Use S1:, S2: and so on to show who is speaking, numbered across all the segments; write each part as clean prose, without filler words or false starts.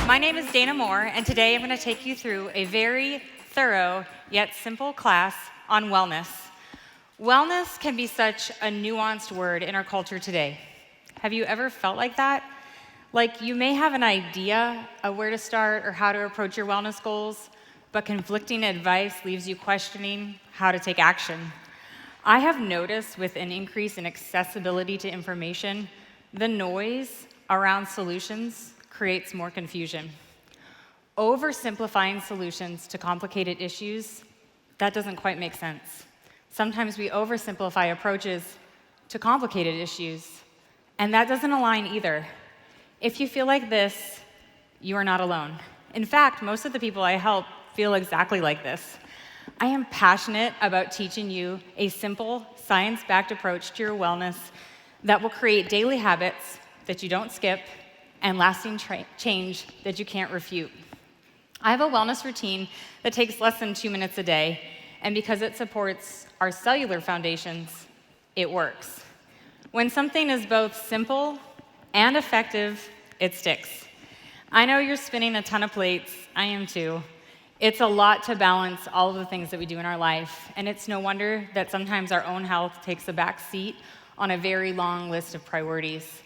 S1: My name is Dana Moore, and today I'm going to take you through a very thorough yet simple class on wellness. Wellness can be such a nuanced word in our culture today. Have you ever felt like that? Like you may have an idea of where to start or how to approach your wellness goals, but conflicting advice leaves you questioning how to take action. I have noticed with an increase in accessibility to information, the noise around solutions creates more confusion. Oversimplifying solutions to complicated issues, that doesn't quite make sense. Sometimes we oversimplify approaches to complicated issues, and that doesn't align either. If you feel like this, you are not alone. In fact, most of the people I help feel exactly like this. I am passionate about teaching you a simple, science-backed approach to your wellness that will create daily habits that you don't skip and lasting change that you can't refute. I have a wellness routine that takes less than 2 minutes a day, and because it supports our cellular foundations, it works. When something is both simple and effective, it sticks. I know you're spinning a ton of plates. I am too. It's a lot to balance all of the things that we do in our life, and it's no wonder that sometimes our own health takes a back seat on a very long list of priorities.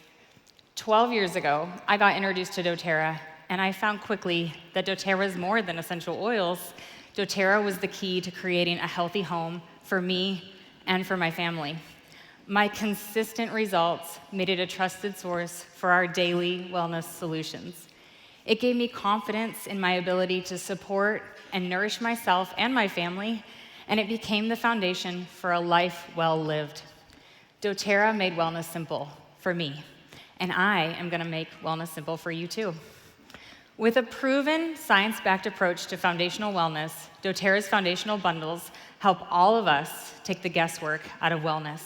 S1: 12 years ago, I got introduced to doTERRA, and I found quickly that doTERRA is more than essential oils. doTERRA was the key to creating a healthy home for me and for my family. My consistent results made it a trusted source for our daily wellness solutions. It gave me confidence in my ability to support and nourish myself and my family, and it became the foundation for a life well lived. doTERRA made wellness simple for me, and I am going to make wellness simple for you too. With a proven science-backed approach to foundational wellness, doTERRA's foundational bundles help all of us take the guesswork out of wellness.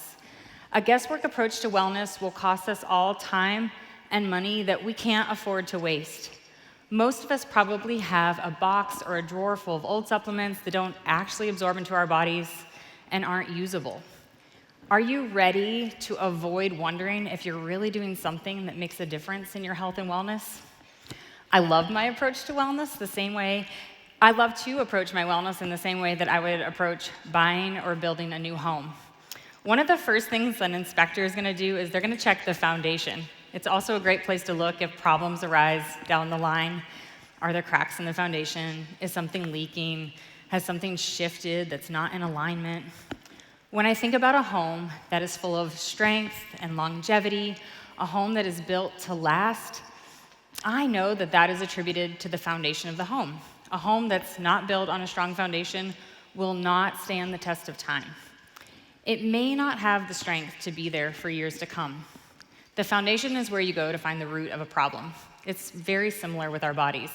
S1: A guesswork approach to wellness will cost us all time and money that we can't afford to waste. Most of us probably have a box or a drawer full of old supplements that don't actually absorb into our bodies and aren't usable. Are you ready to avoid wondering if you're really doing something that makes a difference in your health and wellness? I love my approach to wellness the same way. I love to approach my wellness in the same way that I would approach buying or building a new home. One of the first things an inspector is going to do is they're going to check the foundation. It's also a great place to look if problems arise down the line. Are there cracks in the foundation? Is something leaking? Has something shifted that's not in alignment? When I think about a home that is full of strength and longevity, a home that is built to last, I know that that is attributed to the foundation of the home. A home that's not built on a strong foundation will not stand the test of time. It may not have the strength to be there for years to come. The foundation is where you go to find the root of a problem. It's very similar with our bodies.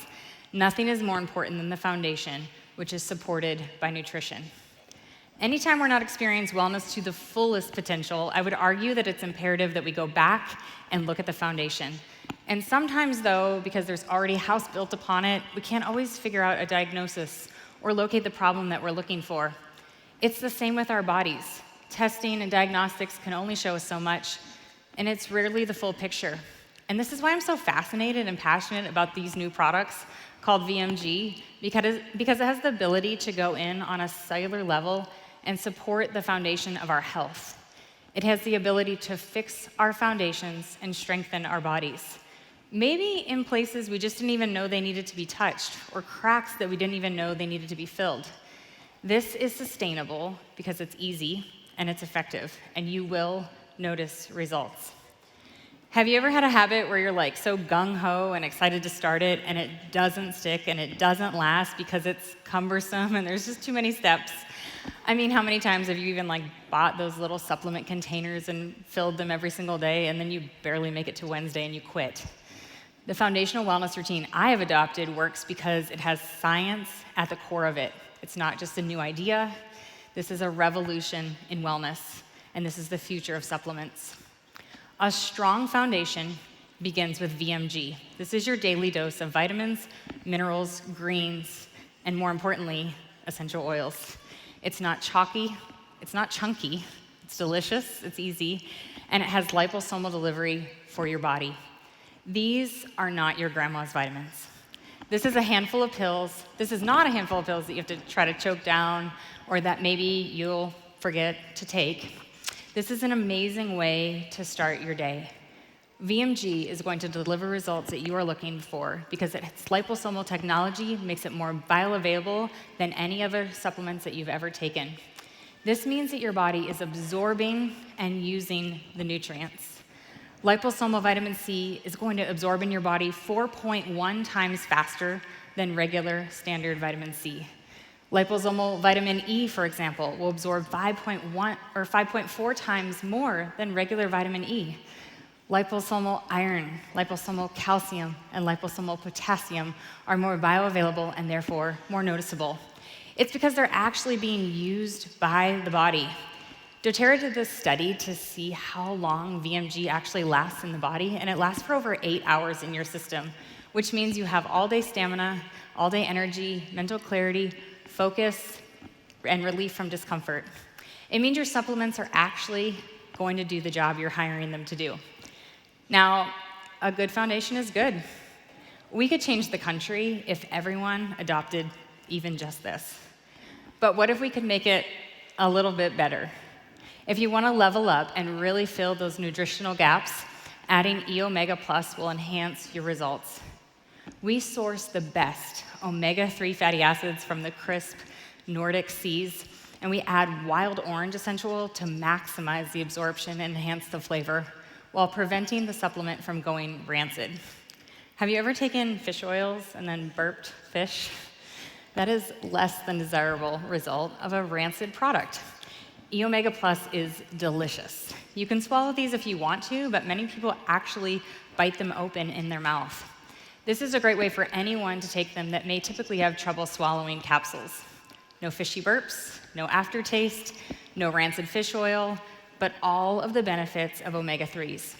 S1: Nothing is more important than the foundation, which is supported by nutrition. Anytime we're not experiencing wellness to the fullest potential, I would argue that it's imperative that we go back and look at the foundation. And sometimes, though, because there's already a house built upon it, we can't always figure out a diagnosis or locate the problem that we're looking for. It's the same with our bodies. Testing and diagnostics can only show us so much, and it's rarely the full picture. And this is why I'm so fascinated and passionate about these new products called VMG, because it has the ability to go in on a cellular level and support the foundation of our health. It has the ability to fix our foundations and strengthen our bodies. Maybe in places we just didn't even know they needed to be touched, or cracks that we didn't even know they needed to be filled. This is sustainable because it's easy and it's effective, and you will notice results. Have you ever had a habit where you're like so gung-ho and excited to start it, and it doesn't stick and it doesn't last because it's cumbersome and there's just too many steps? I mean, how many times have you even bought those little supplement containers and filled them every single day, and then you barely make it to Wednesday and you quit? The foundational wellness routine I have adopted works because it has science at the core of it. It's not just a new idea. This is a revolution in wellness, and this is the future of supplements. A strong foundation begins with VMG. This is your daily dose of vitamins, minerals, greens, and more importantly, essential oils. It's not chalky, it's not chunky, it's delicious, it's easy, and it has liposomal delivery for your body. These are not your grandma's vitamins. This is a handful of pills. This is not a handful of pills that you have to try to choke down or that maybe you'll forget to take. This is an amazing way to start your day. VMG is going to deliver results that you are looking for because its liposomal technology makes it more bioavailable than any other supplements that you've ever taken. This means that your body is absorbing and using the nutrients. Liposomal vitamin C is going to absorb in your body 4.1 times faster than regular standard vitamin C. Liposomal vitamin E, for example, will absorb 5.1 or 5.4 times more than regular vitamin E. Liposomal iron, liposomal calcium, and liposomal potassium are more bioavailable and therefore more noticeable. It's because they're actually being used by the body. doTERRA did this study to see how long VMG actually lasts in the body, and it lasts for over 8 hours in your system, which means you have all-day stamina, all-day energy, mental clarity, focus, and relief from discomfort. It means your supplements are actually going to do the job you're hiring them to do. Now, a good foundation is good. We could change the country if everyone adopted even just this. But what if we could make it a little bit better? If you want to level up and really fill those nutritional gaps, adding E-Omega Plus will enhance your results. We source the best omega-3 fatty acids from the crisp Nordic seas, and we add wild orange essential oil to maximize the absorption and enhance the flavor while preventing the supplement from going rancid. Have you ever taken fish oils and then burped fish? That is less than desirable result of a rancid product. E-Omega Plus is delicious. You can swallow these if you want to, but many people actually bite them open in their mouth. This is a great way for anyone to take them that may typically have trouble swallowing capsules. No fishy burps, no aftertaste, no rancid fish oil, but all of the benefits of omega-3s.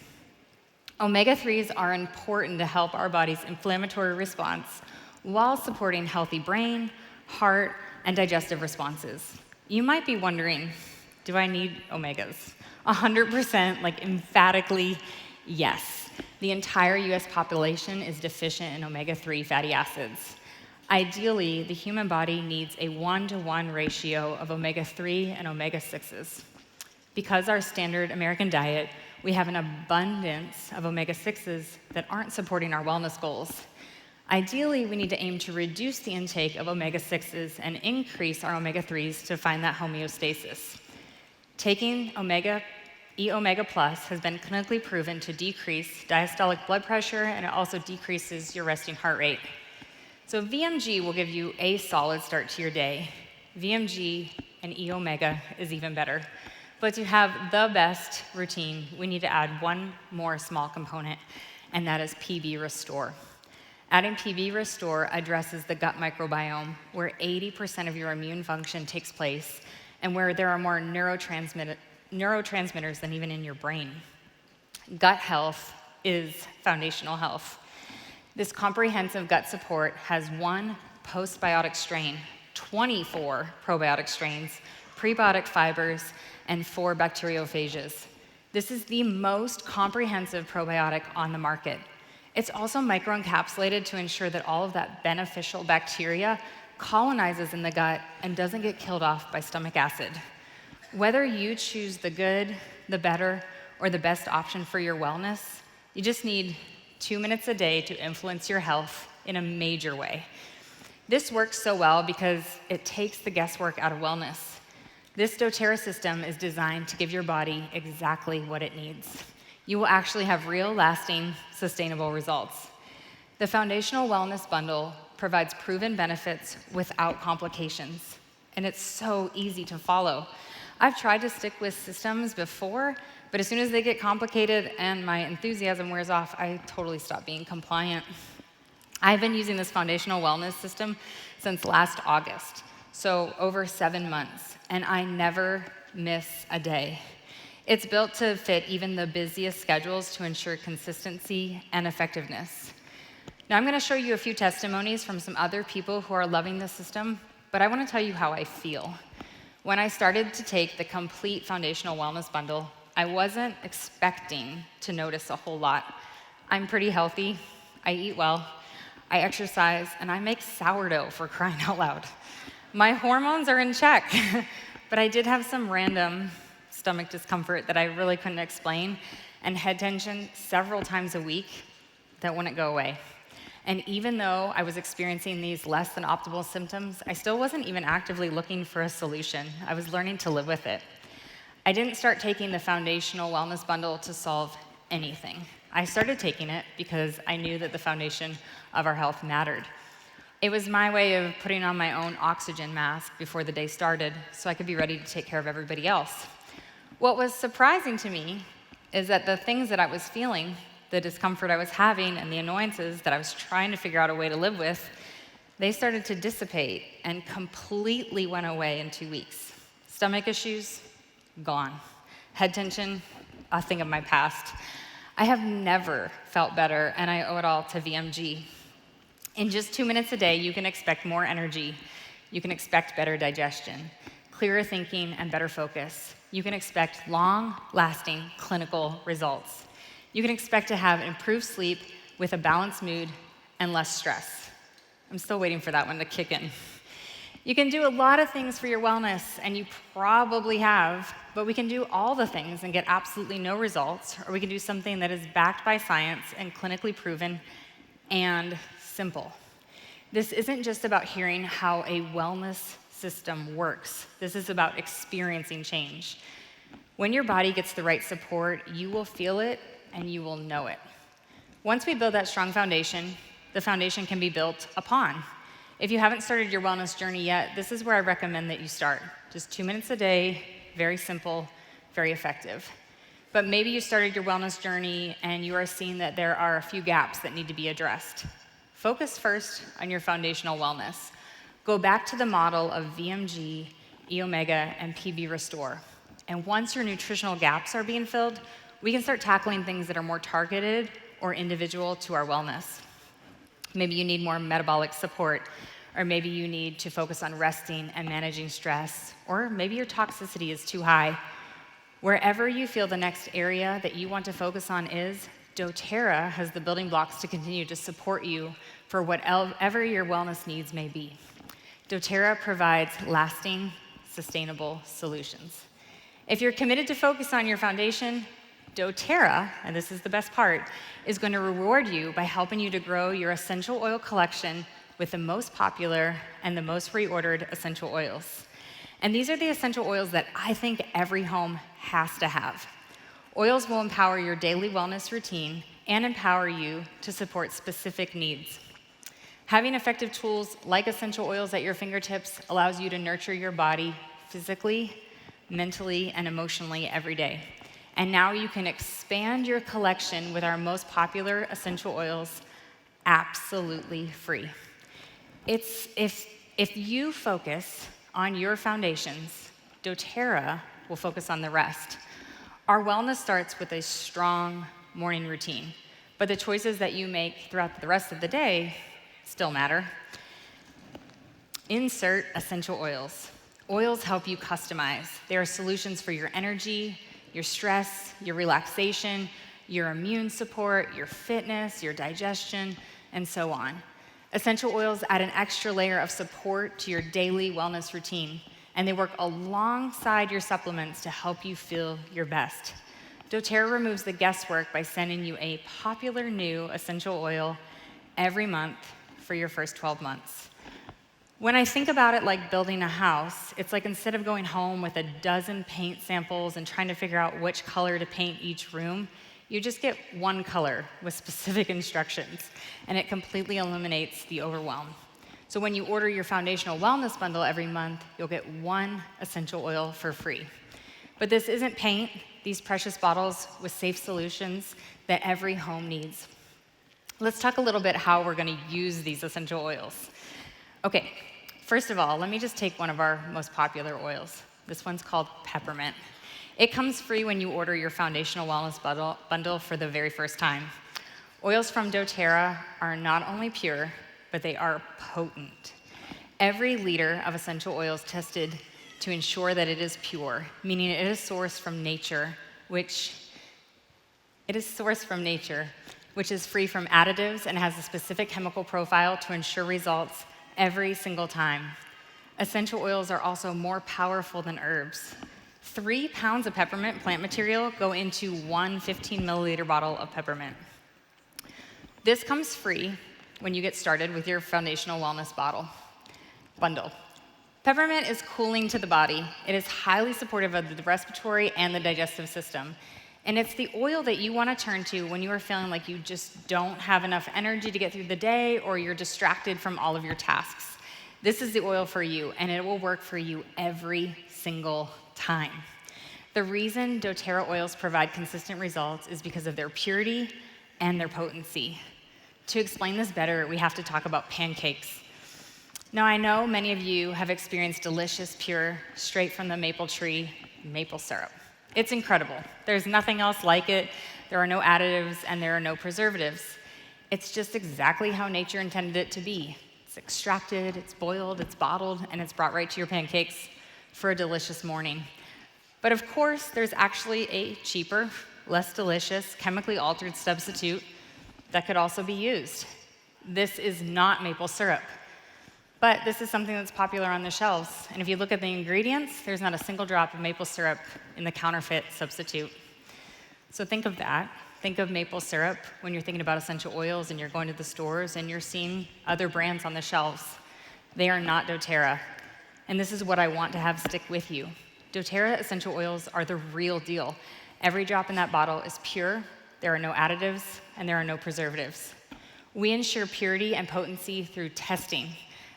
S1: Omega-3s are important to help our body's inflammatory response while supporting healthy brain, heart, and digestive responses. You might be wondering, do I need omegas? 100%, like emphatically, yes. The entire US population is deficient in omega-3 fatty acids. Ideally, the human body needs a 1-to-1 ratio of omega-3 and omega-6s. Because our standard American diet, we have an abundance of omega-6s that aren't supporting our wellness goals. Ideally, we need to aim to reduce the intake of omega-6s and increase our omega-3s to find that homeostasis. Taking E-Omega Plus has been clinically proven to decrease diastolic blood pressure, and it also decreases your resting heart rate. So VMG will give you a solid start to your day. VMG and E-Omega is even better. But to have the best routine, we need to add one more small component, and that is PB Restore. Adding PB Restore addresses the gut microbiome, where 80% of your immune function takes place, and where there are more neurotransmitters than even in your brain. Gut health is foundational health. This comprehensive gut support has 1 postbiotic strain, 24 probiotic strains, prebiotic fibers, and 4 bacteriophages. This is the most comprehensive probiotic on the market. It's also microencapsulated to ensure that all of that beneficial bacteria colonizes in the gut and doesn't get killed off by stomach acid. Whether you choose the good, the better, or the best option for your wellness, you just need 2 minutes a day to influence your health in a major way. This works so well because it takes the guesswork out of wellness. This doTERRA system is designed to give your body exactly what it needs. You will actually have real, lasting, sustainable results. The Foundational Wellness Bundle provides proven benefits without complications, and it's so easy to follow. I've tried to stick with systems before, but as soon as they get complicated and my enthusiasm wears off, I totally stop being compliant. I've been using this foundational wellness system since last August, so over 7 months, and I never miss a day. It's built to fit even the busiest schedules to ensure consistency and effectiveness. Now I'm going to show you a few testimonies from some other people who are loving this system, but I want to tell you how I feel. When I started to take the complete foundational wellness bundle, I wasn't expecting to notice a whole lot. I'm pretty healthy. I eat well. I exercise, and I make sourdough, for crying out loud. My hormones are in check, but I did have some random stomach discomfort that I really couldn't explain, and head tension several times a week that wouldn't go away. And even though I was experiencing these less than optimal symptoms, I still wasn't even actively looking for a solution. I was learning to live with it. I didn't start taking the foundational wellness bundle to solve anything. I started taking it because I knew that the foundation of our health mattered. It was my way of putting on my own oxygen mask before the day started so I could be ready to take care of everybody else. What was surprising to me is that the things that I was feeling, the discomfort I was having, and the annoyances that I was trying to figure out a way to live with, they started to dissipate and completely went away in 2 weeks. Stomach issues, gone. Head tension, a thing of my past. I have never felt better, and I owe it all to VMG. In just 2 minutes a day, you can expect more energy. You can expect better digestion, clearer thinking, and better focus. You can expect long-lasting clinical results. You can expect to have improved sleep with a balanced mood and less stress. I'm still waiting for that one to kick in. You can do a lot of things for your wellness, and you probably have, but we can do all the things and get absolutely no results, or we can do something that is backed by science and clinically proven and simple. This isn't just about hearing how a wellness system works. This is about experiencing change. When your body gets the right support, you will feel it and you will know it. Once we build that strong foundation, the foundation can be built upon. If you haven't started your wellness journey yet, this is where I recommend that you start. Just 2 minutes a day, very simple, very effective. But maybe you started your wellness journey and you are seeing that there are a few gaps that need to be addressed. Focus first on your foundational wellness. Go back to the model of VMG, E-Omega, and PB Restore. And once your nutritional gaps are being filled, we can start tackling things that are more targeted or individual to our wellness. Maybe you need more metabolic support, or maybe you need to focus on resting and managing stress, or maybe your toxicity is too high. Wherever you feel the next area that you want to focus on is, doTERRA has the building blocks to continue to support you for whatever your wellness needs may be. doTERRA provides lasting, sustainable solutions. If you're committed to focus on your foundation, doTERRA, and this is the best part, is going to reward you by helping you to grow your essential oil collection with the most popular and the most reordered essential oils. And these are the essential oils that I think every home has to have. Oils will empower your daily wellness routine and empower you to support specific needs. Having effective tools like essential oils at your fingertips allows you to nurture your body physically, mentally, and emotionally every day. And now you can expand your collection with our most popular essential oils absolutely free. If you focus on your foundations, doTERRA will focus on the rest. Our wellness starts with a strong morning routine, but the choices that you make throughout the rest of the day still matter. Insert essential oils. Oils help you customize. They are solutions for your energy, your stress, your relaxation, your immune support, your fitness, your digestion, and so on. Essential oils add an extra layer of support to your daily wellness routine, and they work alongside your supplements to help you feel your best. doTERRA removes the guesswork by sending you a popular new essential oil every month for your first 12 months. When I think about it like building a house, it's like instead of going home with a dozen paint samples and trying to figure out which color to paint each room, you just get one color with specific instructions, and it completely eliminates the overwhelm. So when you order your foundational wellness bundle every month, you'll get one essential oil for free. But this isn't paint, these precious bottles with safe solutions that every home needs. Let's talk a little bit how we're going to use these essential oils. Okay, first of all, let me just take one of our most popular oils. This one's called peppermint. It comes free when you order your foundational wellness bundle for the very first time. Oils from doTERRA are not only pure, but they are potent. Every liter of essential oil is tested to ensure that it is pure, meaning it is sourced from nature, which is free from additives and has a specific chemical profile to ensure results every single time. Essential oils are also more powerful than herbs. 3 pounds of peppermint plant material go into one 15-milliliter bottle of peppermint. This comes free when you get started with your foundational wellness bundle. Peppermint is cooling to the body. It is highly supportive of the respiratory and the digestive system. And it's the oil that you want to turn to when you are feeling like you just don't have enough energy to get through the day or you're distracted from all of your tasks. This is the oil for you, and it will work for you every single time. The reason doTERRA oils provide consistent results is because of their purity and their potency. To explain this better, we have to talk about pancakes. Now, I know many of you have experienced delicious, pure, straight from the maple tree maple syrup. It's incredible. There's nothing else like it. There are no additives, and there are no preservatives. It's just exactly how nature intended it to be. It's extracted, it's boiled, it's bottled, and it's brought right to your pancakes for a delicious morning. But of course, there's actually a cheaper, less delicious, chemically altered substitute that could also be used. This is not maple syrup, but this is something that's popular on the shelves. And if you look at the ingredients, there's not a single drop of maple syrup in the counterfeit substitute. So think of that. Think of maple syrup when you're thinking about essential oils and you're going to the stores and you're seeing other brands on the shelves. They are not doTERRA. And this is what I want to have stick with you. doTERRA essential oils are the real deal. Every drop in that bottle is pure, there are no additives, and there are no preservatives. We ensure purity and potency through testing,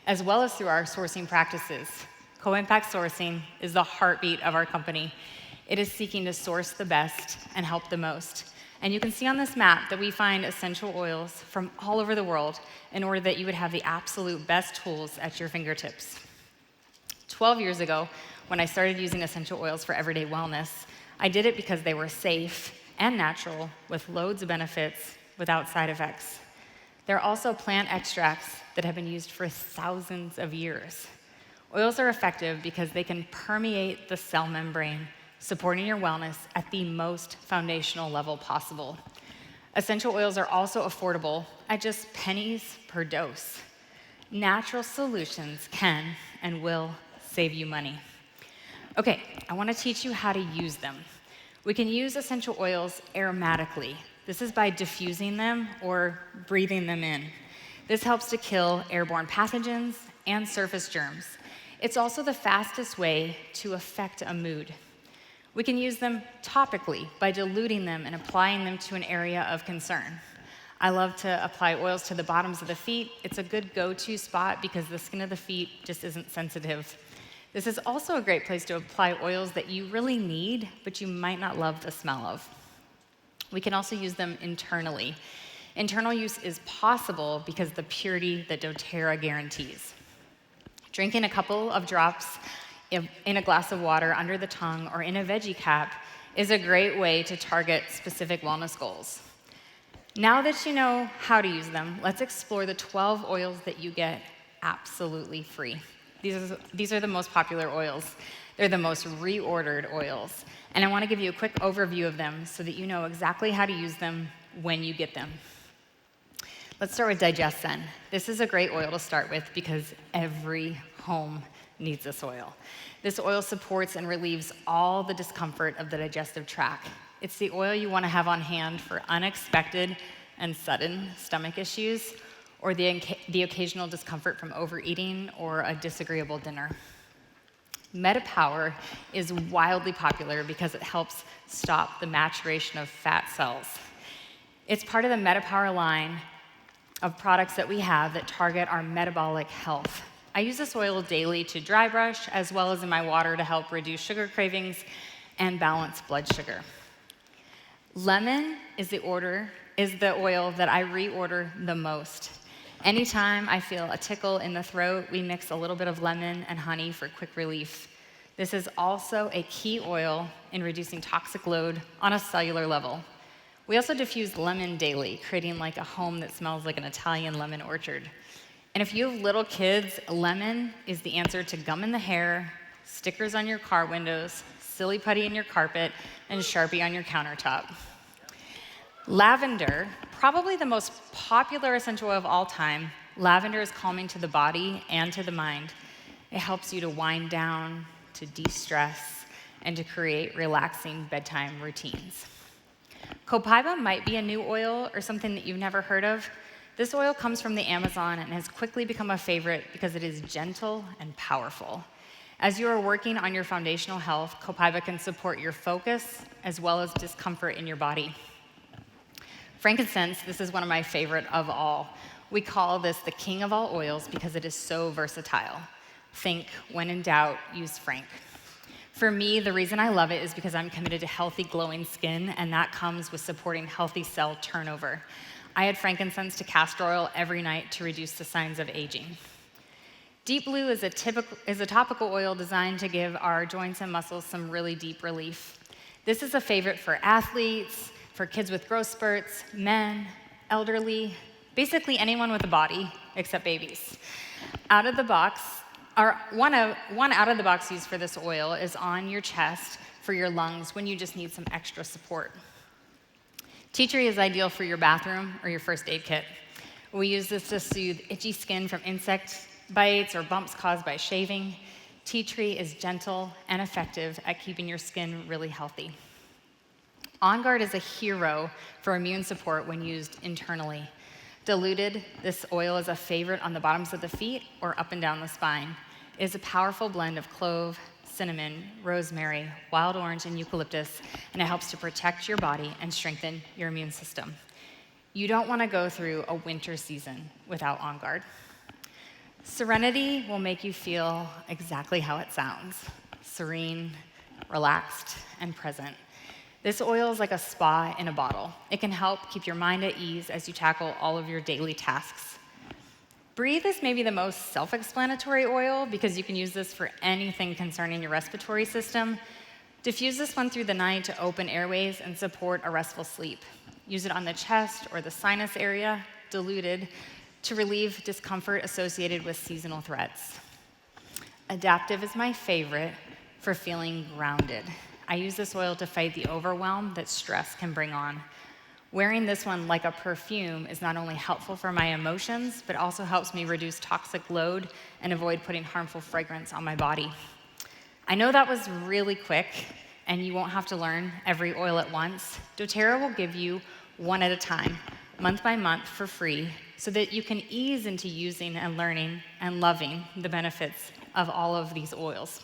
S1: as well as through our sourcing practices. Co-impact sourcing is the heartbeat of our company. It is seeking to source the best and help the most. And you can see on this map that we find essential oils from all over the world in order that you would have the absolute best tools at your fingertips. 12 years ago, when I started using essential oils for everyday wellness, I did it because they were safe and natural with loads of benefits without side effects. They're also plant extracts that have been used for thousands of years. Oils are effective because they can permeate the cell membrane, supporting your wellness at the most foundational level possible. Essential oils are also affordable at just pennies per dose. Natural solutions can and will save you money. Okay, I want to teach you how to use them. We can use essential oils aromatically. This is by diffusing them or breathing them in. This helps to kill airborne pathogens and surface germs. It's also the fastest way to affect a mood. We can use them topically by diluting them and applying them to an area of concern. I love to apply oils to the bottoms of the feet. It's a good go-to spot because the skin of the feet just isn't sensitive. This is also a great place to apply oils that you really need, but you might not love the smell of. We can also use them internally. Internal use is possible because of the purity that doTERRA guarantees. Drinking a couple of drops in a glass of water under the tongue or in a veggie cap is a great way to target specific wellness goals. Now that you know how to use them, let's explore the 12 oils that you get absolutely free. These are the most popular oils. They're the most reordered oils. And I want to give you a quick overview of them so that you know exactly how to use them when you get them. Let's start with DigestZen. This is a great oil to start with because every home needs this oil. This oil supports and relieves all the discomfort of the digestive tract. It's the oil you want to have on hand for unexpected and sudden stomach issues or the occasional discomfort from overeating or a disagreeable dinner. MetaPower is wildly popular because it helps stop the maturation of fat cells. It's part of the MetaPower line of products that we have that target our metabolic health. I use this oil daily to dry brush as well as in my water to help reduce sugar cravings and balance blood sugar. Lemon is the oil that I reorder the most. Anytime I feel a tickle in the throat, we mix a little bit of lemon and honey for quick relief. This is also a key oil in reducing toxic load on a cellular level. We also diffuse lemon daily, creating like a home that smells like an Italian lemon orchard. And if you have little kids, lemon is the answer to gum in the hair, stickers on your car windows, silly putty in your carpet, and Sharpie on your countertop. Lavender, probably the most popular essential oil of all time, lavender is calming to the body and to the mind. It helps you to wind down, to de-stress, and to create relaxing bedtime routines. Copaiba might be a new oil or something that you've never heard of. This oil comes from the Amazon and has quickly become a favorite because it is gentle and powerful. As you are working on your foundational health, Copaiba can support your focus as well as discomfort in your body. Frankincense, this is one of my favorite of all. We call this the king of all oils because it is so versatile. Think, when in doubt, use frank. For me, the reason I love it is because I'm committed to healthy, glowing skin, and that comes with supporting healthy cell turnover. I add frankincense to castor oil every night to reduce the signs of aging. Deep Blue is a topical oil designed to give our joints and muscles some really deep relief. This is a favorite for athletes, for kids with growth spurts, men, elderly, basically anyone with a body except babies. Out of the box, one out-of-the-box use for this oil is on your chest for your lungs when you just need some extra support. Tea tree is ideal for your bathroom or your first aid kit. We use this to soothe itchy skin from insect bites or bumps caused by shaving. Tea tree is gentle and effective at keeping your skin really healthy. On Guard is a hero for immune support when used internally. Diluted, this oil is a favorite on the bottoms of the feet or up and down the spine. It is a powerful blend of clove, cinnamon, rosemary, wild orange, and eucalyptus, and it helps to protect your body and strengthen your immune system. You don't want to go through a winter season without On Guard. Serenity will make you feel exactly how it sounds: serene, relaxed, and present. This oil is like a spa in a bottle. It can help keep your mind at ease as you tackle all of your daily tasks. Breathe is maybe the most self-explanatory oil because you can use this for anything concerning your respiratory system. Diffuse this one through the night to open airways and support a restful sleep. Use it on the chest or the sinus area, diluted, to relieve discomfort associated with seasonal threats. Adaptive is my favorite for feeling grounded. I use this oil to fight the overwhelm that stress can bring on. Wearing this one like a perfume is not only helpful for my emotions, but also helps me reduce toxic load and avoid putting harmful fragrance on my body. I know that was really quick, and you won't have to learn every oil at once. doTERRA will give you one at a time, month by month, for free, so that you can ease into using and learning and loving the benefits of all of these oils.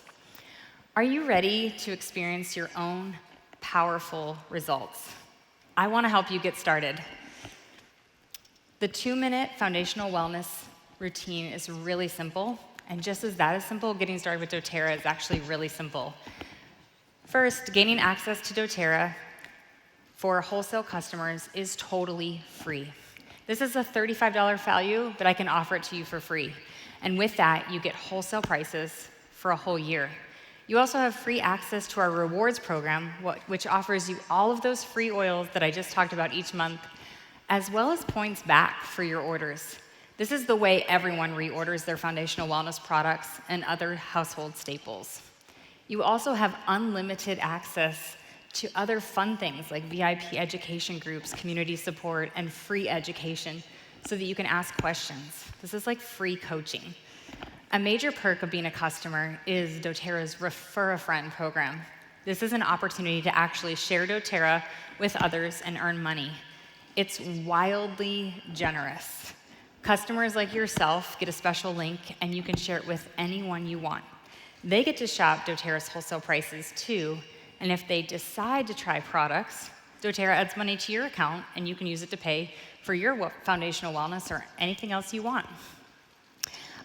S1: Are you ready to experience your own powerful results? I want to help you get started. The 2-minute foundational wellness routine is really simple, and just as that is simple, getting started with doTERRA is actually really simple. First, gaining access to doTERRA for wholesale customers is totally free. This is a $35 value, but I can offer it to you for free. And with that, you get wholesale prices for a whole year. You also have free access to our rewards program, which offers you all of those free oils that I just talked about each month, as well as points back for your orders. This is the way everyone reorders their foundational wellness products and other household staples. You also have unlimited access to other fun things like VIP education groups, community support, and free education so that you can ask questions. This is like free coaching. A major perk of being a customer is doTERRA's Refer a Friend program. This is an opportunity to actually share doTERRA with others and earn money. It's wildly generous. Customers like yourself get a special link, and you can share it with anyone you want. They get to shop doTERRA's wholesale prices too, and if they decide to try products, doTERRA adds money to your account, and you can use it to pay for your foundational wellness or anything else you want.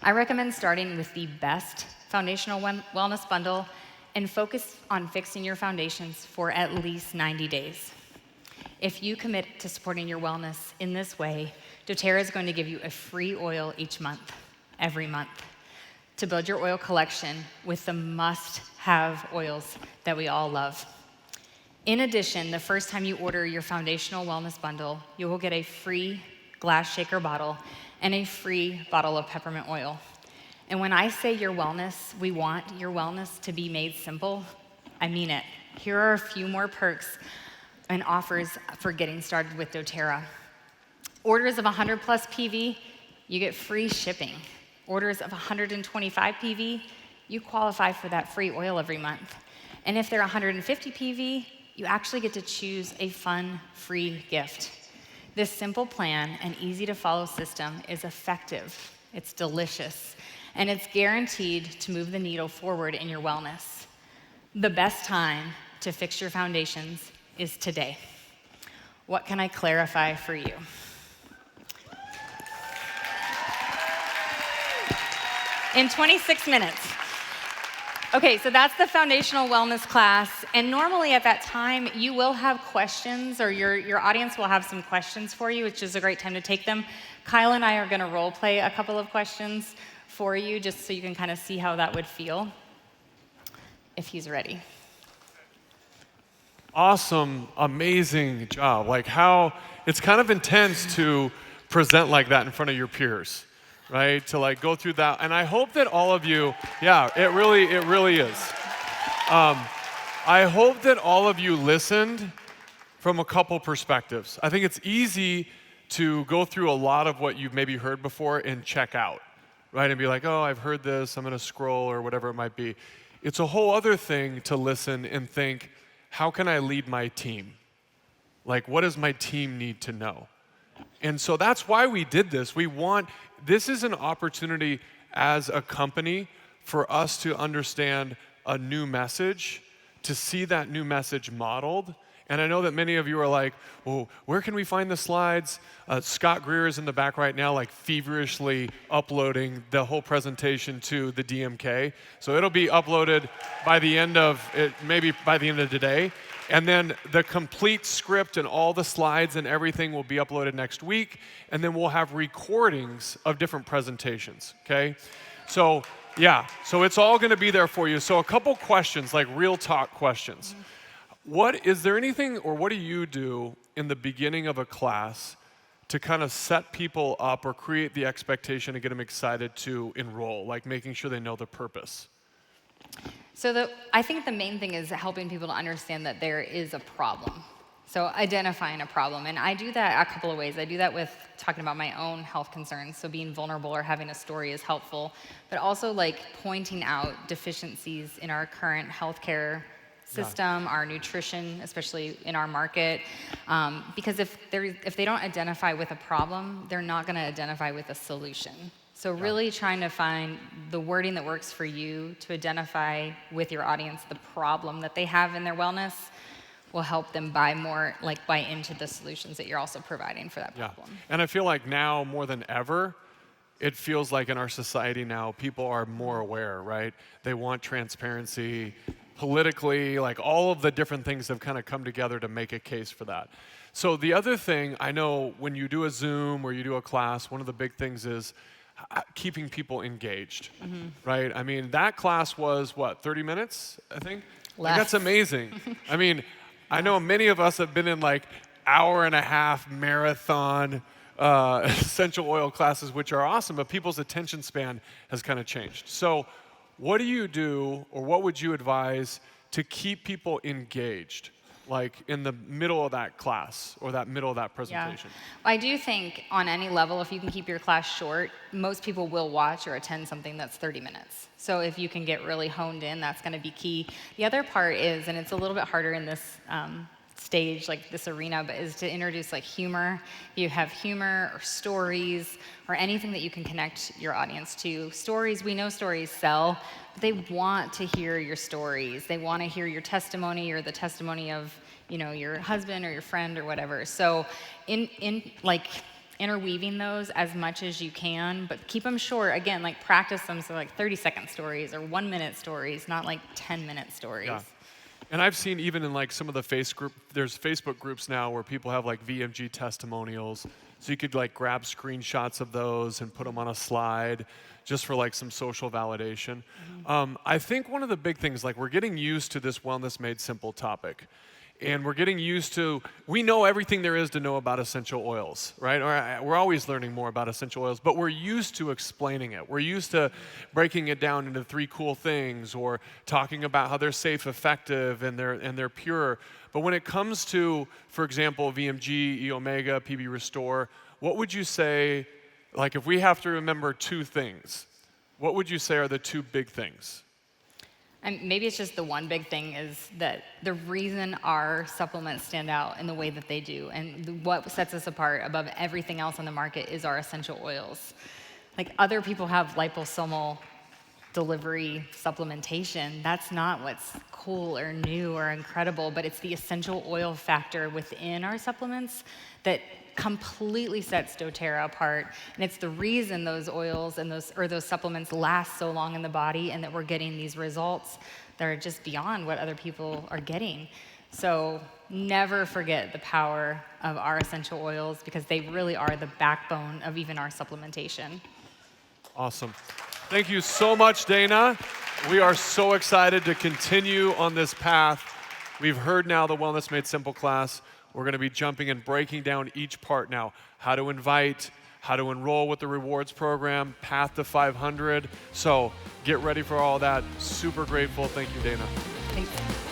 S1: I recommend starting with the best foundational wellness bundle and focus on fixing your foundations for at least 90 days. If you commit to supporting your wellness in this way, doTERRA is going to give you a free oil each month, every month, to build your oil collection with the must-have oils that we all love. In addition, the first time you order your foundational wellness bundle, you will get a free glass shaker bottle and a free bottle of peppermint oil. And when I say your wellness, we want your wellness to be made simple, I mean it. Here are a few more perks and offers for getting started with doTERRA. Orders of 100 plus PV, you get free shipping. Orders of 125 PV, you qualify for that free oil every month. And if they're 150 PV, you actually get to choose a fun, free gift. This simple plan and easy to follow system is effective, it's delicious, and it's guaranteed to move the needle forward in your wellness. The best time to fix your foundations is today. What can I clarify for you? In 26 minutes. Okay, so that's the foundational wellness class, and normally at that time, you will have questions, or your audience will have some questions for you, which is a great time to take them. Kyle and I are gonna role play a couple of questions for you, just so you can kind of see how that would feel, if he's ready.
S2: Awesome, amazing job. Like how, it's kind of intense to present like that in front of your peers, right? To like go through that. And I hope that all of you, yeah, it really is. I hope that all of you listened from a couple perspectives. I think it's easy to go through a lot of what you've maybe heard before and check out, right? And be like, oh, I've heard this, I'm gonna scroll or whatever it might be. It's a whole other thing to listen and think, how can I lead my team? Like, what does my team need to know? And so that's why we did this. This is an opportunity as a company for us to understand a new message, to see that new message modeled. And I know that many of you are like, well, where can we find the slides? Scott Greer is in the back right now, like feverishly uploading the whole presentation to the DMK. So it'll be uploaded by the end of it, maybe by the end of today. And then the complete script and all the slides and everything will be uploaded next week. And then we'll have recordings of different presentations, okay? So yeah, so it's all gonna be there for you. So a couple questions, like real talk questions. Is there anything, or what do you do in the beginning of a class to kind of set people up or create the expectation to get them excited to enroll, like making sure they know the purpose?
S1: So I think the main thing is helping people to understand that there is a problem. So identifying a problem. And I do that a couple of ways. I do that with talking about my own health concerns. So being vulnerable or having a story is helpful, but also like pointing out deficiencies in our current healthcare system, our nutrition, especially in our market. Because if they don't identify with a problem, they're not gonna identify with a solution. So really trying to find the wording that works for you to identify with your audience the problem that they have in their wellness will help them buy into the solutions that you're also providing for that problem.
S2: And I feel like now more than ever, it feels like in our society now, people are more aware, right? They want transparency politically, like all of the different things have kind of come together to make a case for that. So the other thing, I know when you do a Zoom or you do a class, one of the big things is keeping people engaged, right? I mean, that class was what, 30 minutes, I think? Like, that's amazing. I mean, I know many of us have been in like hour-and-a-half marathon essential oil classes, which are awesome, but people's attention span has kind of changed. So what do you do, or what would you advise to keep people engaged, like in the middle of that class or that middle of that presentation?
S1: Yeah. I do think on any level, if you can keep your class short, most people will watch or attend something that's 30 minutes. So if you can get really honed in, that's gonna be key. The other part is, and it's a little bit harder in this stage, like this arena, but is to introduce like humor. You have humor or stories or anything that you can connect your audience to. Stories, we know stories sell, but they want to hear your stories. They want to hear your testimony or the testimony of, you know, your husband or your friend or whatever. So interweaving those as much as you can, but keep them short. Again, like practice them, so like 30-second stories or 1-minute stories, not like 10-minute stories.
S2: Yeah. And I've seen even in like some of the there's Facebook groups now where people have like VMG testimonials. So you could like grab screenshots of those and put them on a slide just for like some social validation. I think one of the big things, like we're getting used to this Wellness Made Simple topic. And we're getting used to, we know everything there is to know about essential oils, right? Or we're always learning more about essential oils, but we're used to explaining it. We're used to breaking it down into 3 cool things or talking about how they're safe, effective, and they're pure. But when it comes to, for example, VMG, E Omega, PB Restore, what would you say, like if we have to remember 2 things, what would you say are the 2 big things?
S1: And maybe it's just the one big thing is that the reason our supplements stand out in the way that they do and what sets us apart above everything else on the market is our essential oils. Like other people have liposomal delivery supplementation. That's not what's cool or new or incredible, but it's the essential oil factor within our supplements that completely sets doTERRA apart. And it's the reason those oils and those supplements last so long in the body and that we're getting these results that are just beyond what other people are getting. So never forget the power of our essential oils because they really are the backbone of even our supplementation.
S2: Awesome. Thank you so much, Dana. We are so excited to continue on this path. We've heard now the Wellness Made Simple class. We're going to be jumping and breaking down each part now. How to invite, how to enroll with the rewards program, path to 500. So get ready for all that. Super grateful. Thank you, Dana.
S1: Thanks.